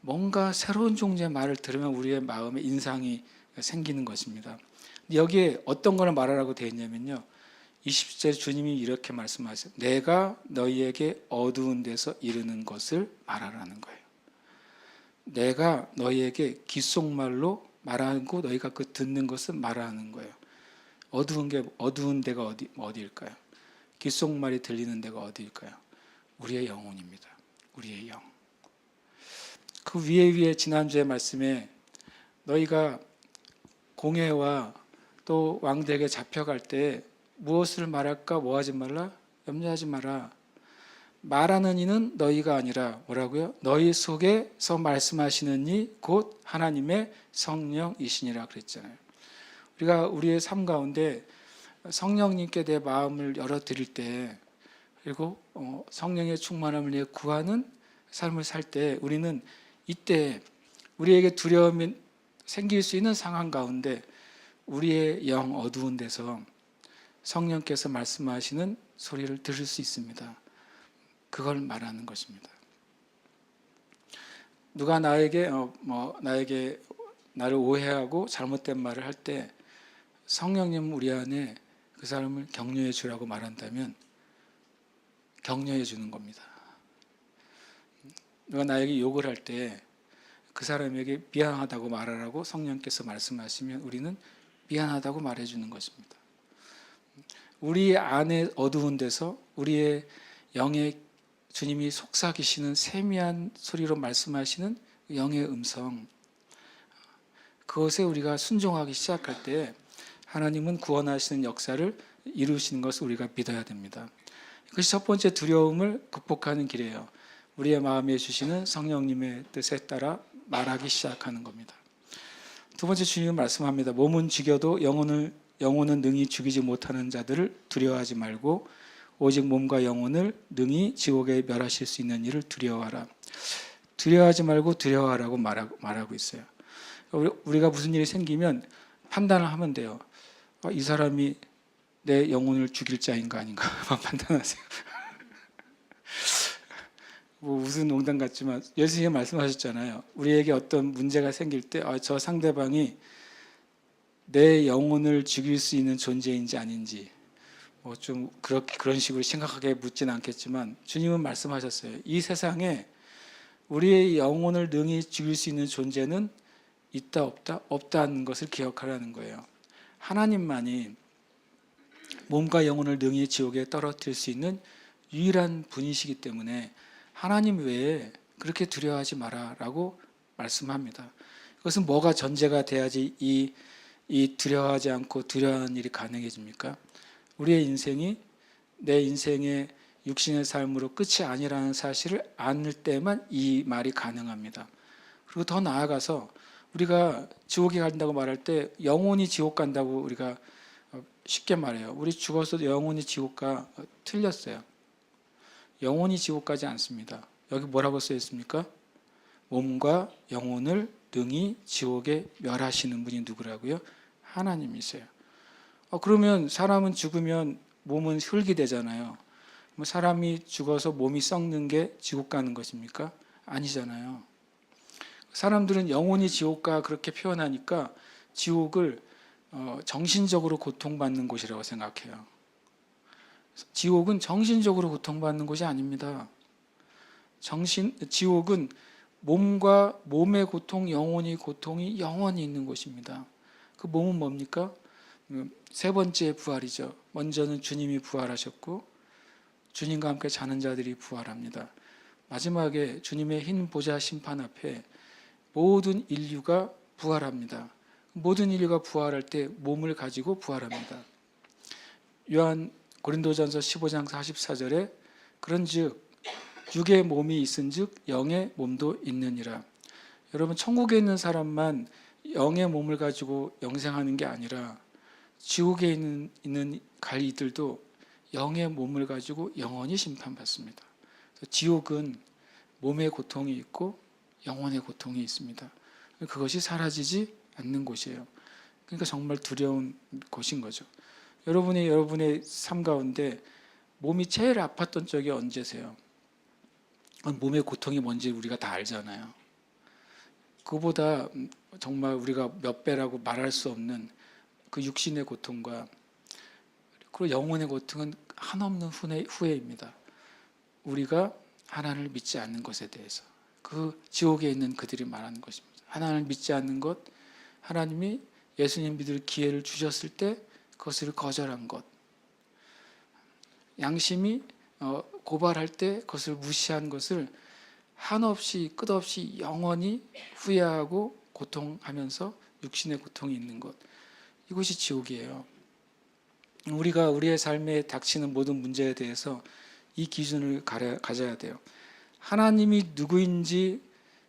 뭔가 새로운 종류의 말을 들으면 우리의 마음에 인상이 생기는 것입니다. 여기에 어떤 걸 말하라고 되어 있냐면요, 20절 주님이 이렇게 말씀하세요. 내가 너희에게 어두운 데서 이르는 것을 말하라는 거예요. 내가 너희에게 귓속말로 말하고 너희가 그 듣는 것을 말하는 거예요. 어두운 데가 어디일까요? 귓속말이 들리는 데가 어디일까요? 우리의 영혼입니다. 우리의 영. 그 위에 지난주의 말씀에 너희가 공회와 또 왕들에게 잡혀갈 때 무엇을 말할까? 뭐하지 말라? 염려하지 마라. 말하는 이는 너희가 아니라 뭐라고요? 너희 속에서 말씀하시는 이 곧 하나님의 성령이시니라 그랬잖아요. 우리가 우리의 삶 가운데 성령님께 내 마음을 열어드릴 때, 그리고 성령의 충만함을 위해 구하는 삶을 살 때 우리는 이때 우리에게 두려움이 생길 수 있는 상황 가운데 우리의 영 어두운 데서 성령께서 말씀하시는 소리를 들을 수 있습니다. 그걸 말하는 것입니다. 누가 나에게 나를 오해하고 잘못된 말을 할 때 성령님 우리 안에 그 사람을 격려해 주라고 말한다면 격려해 주는 겁니다. 누가 나에게 욕을 할 때 그 사람에게 미안하다고 말하라고 성령께서 말씀하시면 우리는 미안하다고 말해주는 것입니다. 우리 안에 어두운 데서 우리의 영의 주님이 속삭이시는 세미한 소리로 말씀하시는 영의 음성, 그것에 우리가 순종하기 시작할 때 하나님은 구원하시는 역사를 이루시는 것을 우리가 믿어야 됩니다. 그것이 첫 번째 두려움을 극복하는 길이에요. 우리의 마음에 주시는 성령님의 뜻에 따라 말하기 시작하는 겁니다. 두 번째, 주님은 말씀합니다. 몸은 죽여도 영혼은 능히 죽이지 못하는 자들을 두려워하지 말고 오직 몸과 영혼을 능히 지옥에 멸하실 수 있는 이를 두려워하라. 두려워하지 말고 두려워하라고 말하고 있어요. 우리가 무슨 일이 생기면 판단을 하면 돼요. 이 사람이 내 영혼을 죽일 자인가 아닌가 판단하세요. 뭐 무슨 농담 같지만 예수님이 말씀하셨잖아요. 우리에게 어떤 문제가 생길 때 저 상대방이 내 영혼을 죽일 수 있는 존재인지 아닌지 뭐 좀 그런 식으로 심각하게 묻지는 않겠지만 주님은 말씀하셨어요. 이 세상에 우리의 영혼을 능히 죽일 수 있는 존재는 있다 없다? 없다는 것을 기억하라는 거예요. 하나님만이 몸과 영혼을 능히 지옥에 떨어뜨릴 수 있는 유일한 분이시기 때문에 하나님 외에 그렇게 두려워하지 마라라고 말씀합니다. 그것은 뭐가 전제가 돼야지 이 두려워하지 않고 두려워하는 일이 가능해집니까? 우리의 인생이 내 인생의 육신의 삶으로 끝이 아니라는 사실을 알 때만 이 말이 가능합니다. 그리고 더 나아가서 우리가 지옥에 간다고 말할 때 영혼이 지옥 간다고 우리가 쉽게 말해요. 우리 죽어서 영혼이 지옥 가 틀렸어요. 영혼이 지옥 가지 않습니다. 여기 뭐라고 써 있습니까? 몸과 영혼을 능히 지옥에 멸하시는 분이 누구라고요? 하나님이세요. 그러면 사람은 죽으면 몸은 흙이 되잖아요. 사람이 죽어서 몸이 썩는 게 지옥 가는 것입니까? 아니잖아요. 사람들은 영혼이 지옥 가 그렇게 표현하니까 지옥을 정신적으로 고통받는 곳이라고 생각해요. 지옥은 정신적으로 고통받는 곳이 아닙니다. 지옥은 몸과 몸의 고통, 영혼의 고통이 영원히 있는 곳입니다. 그 몸은 뭡니까? 세 번째 부활이죠. 먼저는 주님이 부활하셨고 주님과 함께 자는 자들이 부활합니다. 마지막에 주님의 흰 보좌 심판 앞에 모든 인류가 부활합니다. 모든 인류가 부활할 때 몸을 가지고 부활합니다. 요한 고린도전서 15장 44절에 그런즉 육의 몸이 있은즉 영의 몸도 있느니라. 여러분, 천국에 있는 사람만 영의 몸을 가지고 영생하는 게 아니라 지옥에 있는 갈 이들도 영의 몸을 가지고 영원히 심판받습니다. 지옥은 몸의 고통이 있고 영혼의 고통이 있습니다. 그것이 사라지지 않는 곳이에요. 그러니까 정말 두려운 곳인 거죠. 여러분의 삶 가운데 몸이 제일 아팠던 적이 언제세요? 몸의 고통이 뭔지 우리가 다 알잖아요. 그보다 정말 우리가 몇 배라고 말할 수 없는 그 육신의 고통과 그리고 영혼의 고통은 한없는 후회입니다. 우리가 하나님을 믿지 않는 것에 대해서, 그 지옥에 있는 그들이 말하는 것입니다. 하나님을 믿지 않는 것, 하나님이 예수님 믿을 기회를 주셨을 때 그것을 거절한 것, 양심이 고발할 때 그것을 무시한 것을 한없이 끝없이 영원히 후회하고 고통하면서 육신의 고통이 있는 것, 이것이 지옥이에요. 우리가 우리의 삶에 닥치는 모든 문제에 대해서 이 기준을 가져야 돼요. 하나님이 누구인지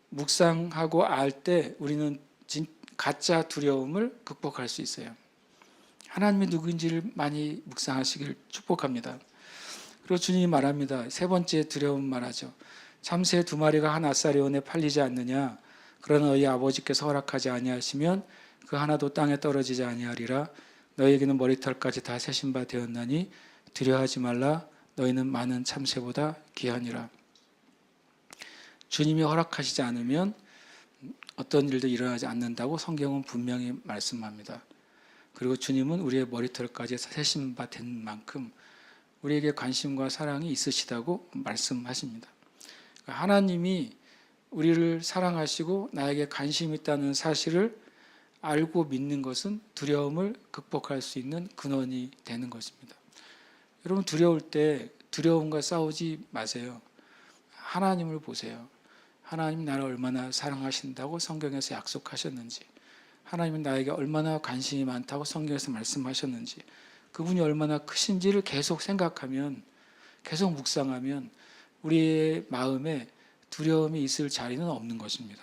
묵상하고 알 때 우리는 가짜 두려움을 극복할 수 있어요. 하나님이 누구인지를 많이 묵상하시길 축복합니다. 그리고 주님이 말합니다. 세 번째 두려움 말하죠. 참새 두 마리가 한 아사리온에 팔리지 않느냐? 그러나 너희 아버지께서 허락하지 아니하시면 그 하나도 땅에 떨어지지 아니하리라. 너희에게는 머리털까지 다 세신 바 되었나니 두려워하지 말라. 너희는 많은 참새보다 귀하니라. 주님이 허락하시지 않으면 어떤 일도 일어나지 않는다고 성경은 분명히 말씀합니다. 그리고 주님은 우리의 머리털까지 세신 바 된 만큼 우리에게 관심과 사랑이 있으시다고 말씀하십니다. 하나님이 우리를 사랑하시고 나에게 관심이 있다는 사실을 알고 믿는 것은 두려움을 극복할 수 있는 근원이 되는 것입니다. 여러분, 두려울 때 두려움과 싸우지 마세요. 하나님을 보세요. 하나님 나를 얼마나 사랑하신다고 성경에서 약속하셨는지, 하나님은 나에게 얼마나 관심이 많다고 성경에서 말씀하셨는지, 그분이 얼마나 크신지를 계속 생각하면, 계속 묵상하면 우리의 마음에 두려움이 있을 자리는 없는 것입니다.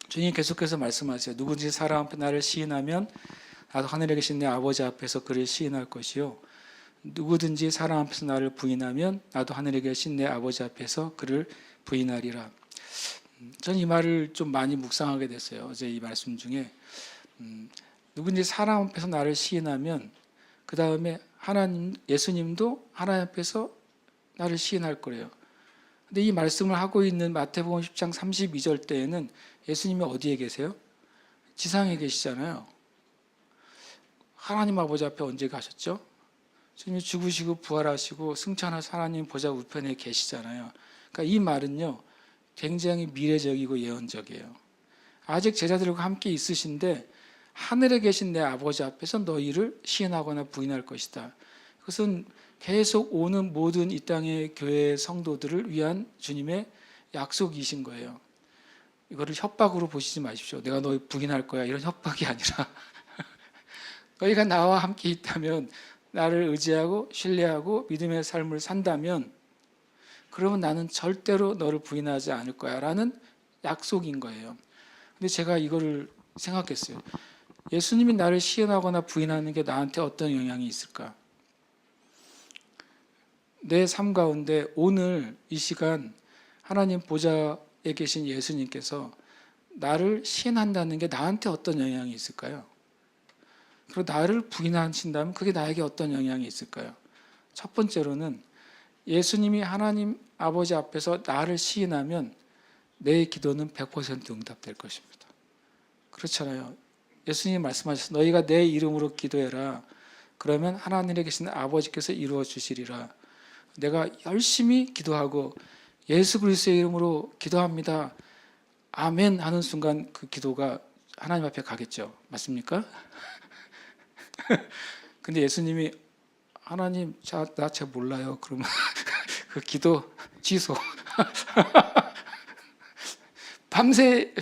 주님 계속해서 말씀하세요. 누구든지 사람 앞에 나를 시인하면 나도 하늘에 계신 내 아버지 앞에서 그를 시인할 것이요, 누구든지 사람 앞에서 나를 부인하면 나도 하늘에 계신 내 아버지 앞에서 그를 부인하리라. 저는 이 말을 좀 많이 묵상하게 됐어요. 어제 이 말씀 중에 누구든지 사람 앞에서 나를 시인하면 그 다음에 하나님, 예수님도 하나님 앞에서 나를 시인할 거래요. 근데 이 말씀을 하고 있는 마태복음 10장 32절 때에는 예수님이 어디에 계세요? 지상에 계시잖아요. 하나님 아버지 앞에 언제 가셨죠? 주님이 죽으시고 부활하시고 승천하셔서 하나님 보좌 우편에 계시잖아요. 그러니까 이 말은요, 굉장히 미래적이고 예언적이에요. 아직 제자들과 함께 있으신데 하늘에 계신 내 아버지 앞에서 너희를 시인하거나 부인할 것이다. 그것은 계속 오는 모든 이 땅의 교회 성도들을 위한 주님의 약속이신 거예요. 이거를 협박으로 보시지 마십시오. 내가 너희 부인할 거야, 이런 협박이 아니라 너희가 나와 함께 있다면, 나를 의지하고 신뢰하고 믿음의 삶을 산다면, 그러면 나는 절대로 너를 부인하지 않을 거야 라는 약속인 거예요. 근데 제가 이거를 생각했어요. 예수님이 나를 시인하거나 부인하는 게 나한테 어떤 영향이 있을까? 내 삶 가운데 오늘 이 시간 하나님 보좌에 계신 예수님께서 나를 시인한다는 게 나한테 어떤 영향이 있을까요? 그리고 나를 부인하신다면 그게 나에게 어떤 영향이 있을까요? 첫 번째로는 예수님이 하나님 아버지 앞에서 나를 시인하면 내 기도는 100% 응답될 것입니다. 그렇잖아요. 예수님이 말씀하셨어요. 너희가 내 이름으로 기도해라. 그러면 하나님에 계신 아버지께서 이루어 주시리라. 내가 열심히 기도하고 예수 그리스도의 이름으로 기도합니다, 아멘 하는 순간 그 기도가 하나님 앞에 가겠죠. 맞습니까? 근데 예수님이 하나님, 나 잘 몰라요. 그러면 그 기도 취소. 밤새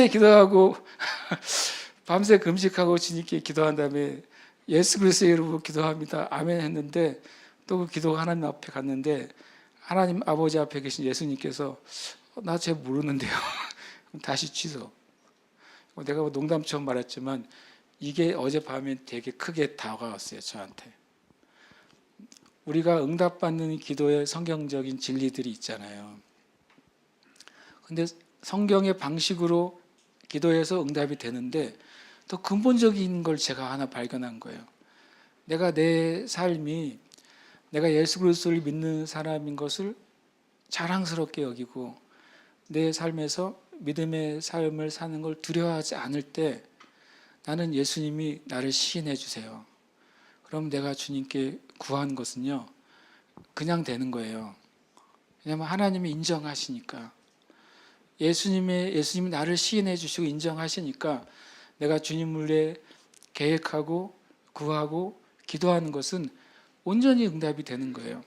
기도하고 밤새 금식하고 주님께 기도한 다음에 예수 그리스도의 이름으로 기도합니다, 아멘 했는데 또 그 기도가 하나님 앞에 갔는데 하나님 아버지 앞에 계신 예수님께서 나 잘 모르는데요. 다시 취소. 내가 농담처럼 말했지만 이게 어젯밤에 되게 크게 다가왔어요, 저한테. 우리가 응답받는 기도의 성경적인 진리들이 있잖아요. 근데 성경의 방식으로 기도해서 응답이 되는데 더 근본적인 걸 제가 하나 발견한 거예요. 내가 내 삶이 내가 예수 그리스도를 믿는 사람인 것을 자랑스럽게 여기고 내 삶에서 믿음의 삶을 사는 걸 두려워하지 않을 때 나는 예수님이 나를 시인해 주세요. 그럼 내가 주님께 구한 것은요, 그냥 되는 거예요. 왜냐하면 하나님이 인정하시니까. 예수님이 나를 시인해 주시고 인정하시니까 내가 주님을 위해 계획하고 구하고 기도하는 것은 온전히 응답이 되는 거예요.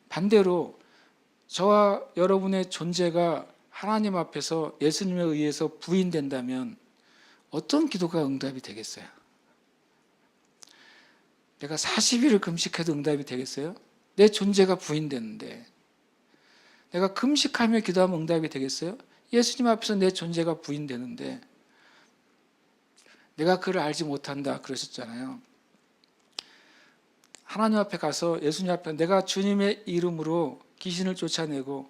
반대로 저와 여러분의 존재가 하나님 앞에서 예수님에 의해서 부인된다면 어떤 기도가 응답이 되겠어요? 내가 40일을 금식해도 응답이 되겠어요? 내 존재가 부인되는데. 내가 금식하며 기도하면 응답이 되겠어요? 예수님 앞에서 내 존재가 부인되는데. 내가 그를 알지 못한다 그러셨잖아요. 하나님 앞에 가서 예수님 앞에 내가 주님의 이름으로 귀신을 쫓아내고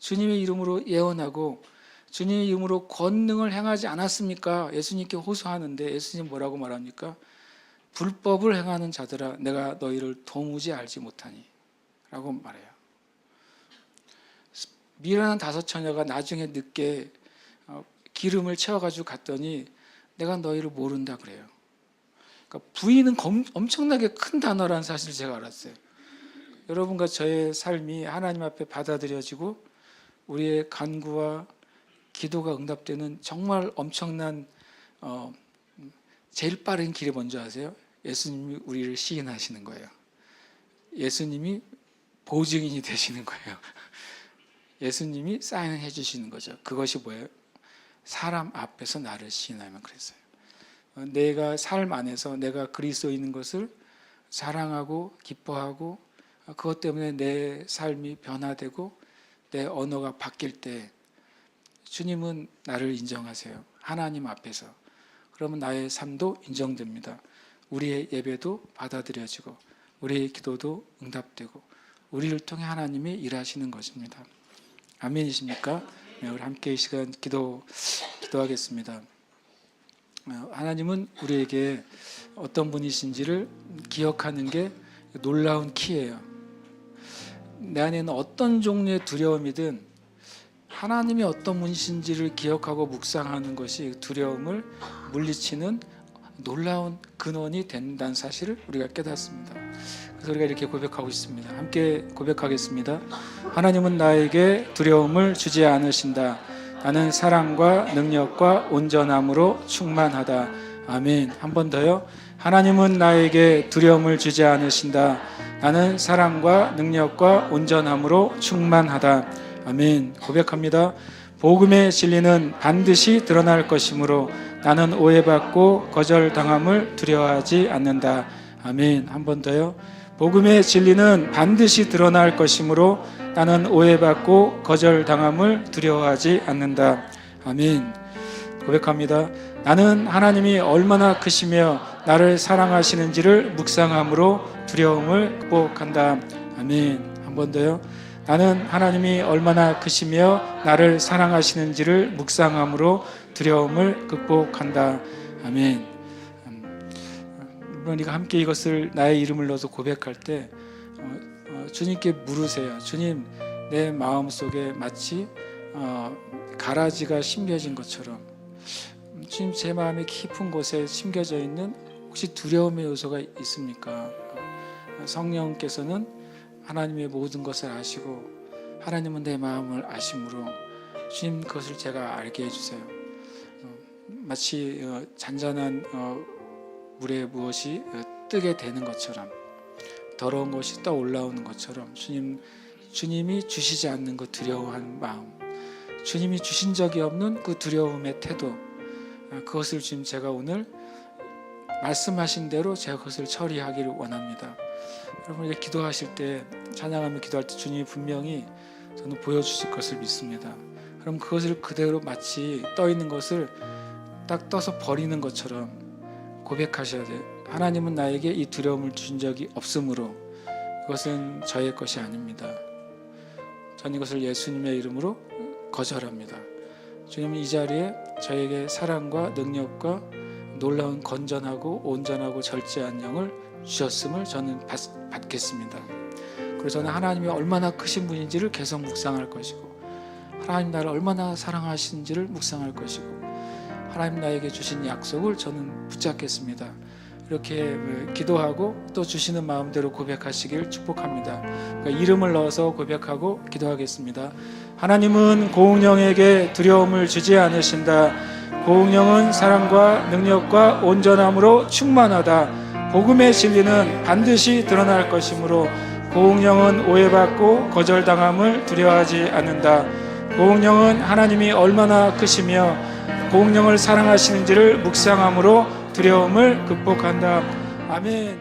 주님의 이름으로 예언하고 주님의 이름으로 권능을 행하지 않았습니까? 예수님께 호소하는데 예수님 뭐라고 말합니까? 불법을 행하는 자들아, 내가 너희를 도무지 알지 못하니 라고 말해요. 미련한 5처녀가 나중에 늦게 기름을 채워가지고 갔더니 내가 너희를 모른다 그래요. 그러니까 부인은 엄청나게 큰 단어라는 사실을 제가 알았어요. 여러분과 저의 삶이 하나님 앞에 받아들여지고 우리의 간구와 기도가 응답되는 정말 엄청난 제일 빠른 길이 뭔지 아세요? 예수님이 우리를 시인하시는 거예요. 예수님이 보증인이 되시는 거예요. 예수님이 사인을 해주시는 거죠. 그것이 뭐예요? 사람 앞에서 나를 시인하면 그랬어요. 내가 삶 안에서 내가 그리스도인인 것을 사랑하고 기뻐하고 그것 때문에 내 삶이 변화되고 내 언어가 바뀔 때 주님은 나를 인정하세요. 하나님 앞에서. 그러면 나의 삶도 인정됩니다. 우리의 예배도 받아들여지고 우리의 기도도 응답되고 우리를 통해 하나님이 일하시는 것입니다. 아멘이십니까? 네, 우리 함께 이 시간 기도하겠습니다. 하나님은 우리에게 어떤 분이신지를 기억하는 게 놀라운 키예요. 내 안에는 어떤 종류의 두려움이든 하나님이 어떤 분이신지를 기억하고 묵상하는 것이 두려움을 물리치는 놀라운 근원이 된다는 사실을 우리가 깨닫습니다. 그래서 우리가 이렇게 고백하고 있습니다. 함께 고백하겠습니다. 하나님은 나에게 두려움을 주지 않으신다. 나는 사랑과 능력과 온전함으로 충만하다. 아멘. 한 번 더요. 하나님은 나에게 두려움을 주지 않으신다. 나는 사랑과 능력과 온전함으로 충만하다. 아멘. 고백합니다. 복음의 진리는 반드시 드러날 것이므로 나는 오해받고 거절당함을 두려워하지 않는다. 아멘. 한 번 더요. 복음의 진리는 반드시 드러날 것이므로 나는 오해받고 거절당함을 두려워하지 않는다. 아멘. 고백합니다. 나는 하나님이 얼마나 크시며 나를 사랑하시는지를 묵상함으로 두려움을 극복한다. 아멘. 한 번 더요. 나는 하나님이 얼마나 크시며 나를 사랑하시는지를 묵상함으로 두려움을 극복한다. 아멘. 우리가 함께 이것을 나의 이름을 넣어서 고백할 때 주님께 물으세요. 주님, 내 마음속에 마치 가라지가 심겨진 것처럼 주님, 제 마음의 깊은 곳에 심겨져 있는 혹시 두려움의 요소가 있습니까? 성령께서는 하나님의 모든 것을 아시고 하나님은 내 마음을 아심으로 주님, 그것을 제가 알게 해주세요. 마치 잔잔한 물에 무엇이 뜨게 되는 것처럼, 더러운 것이 떠올라오는 것처럼 주님이 주시지 않는 그 두려워하는 마음, 주님이 주신 적이 없는 그 두려움의 태도, 그것을 지금 제가 오늘 말씀하신 대로 제가 그것을 처리하기를 원합니다. 여러분, 이렇게 기도하실 때, 찬양하며 기도할 때 주님이 분명히 저는 보여주실 것을 믿습니다. 그럼 그것을 그대로 마치 떠 있는 것을 딱 떠서 버리는 것처럼 고백하셔야 돼요. 하나님은 나에게 이 두려움을 주신 적이 없으므로 이것은 저의 것이 아닙니다. 저는 이것을 예수님의 이름으로 거절합니다. 주님은 이 자리에 저에게 사랑과 능력과 놀라운 건전하고 온전하고 절제한 영을 주셨음을 저는 받겠습니다. 그래서 저는 하나님이 얼마나 크신 분인지를 계속 묵상할 것이고 하나님 나를 얼마나 사랑하시는지를 묵상할 것이고 하나님 나에게 주신 약속을 저는 붙잡겠습니다. 이렇게 기도하고 또 주시는 마음대로 고백하시길 축복합니다. 그러니까 이름을 넣어서 고백하고 기도하겠습니다. 하나님은 고운영에게 두려움을 주지 않으신다. 고운영은 사랑과 능력과 온전함으로 충만하다. 복음의 진리는 반드시 드러날 것이므로 고운영은 오해받고 거절당함을 두려워하지 않는다. 고운영은 하나님이 얼마나 크시며 고운영을 사랑하시는지를 묵상함으로 두려움을 극복한다. 아멘.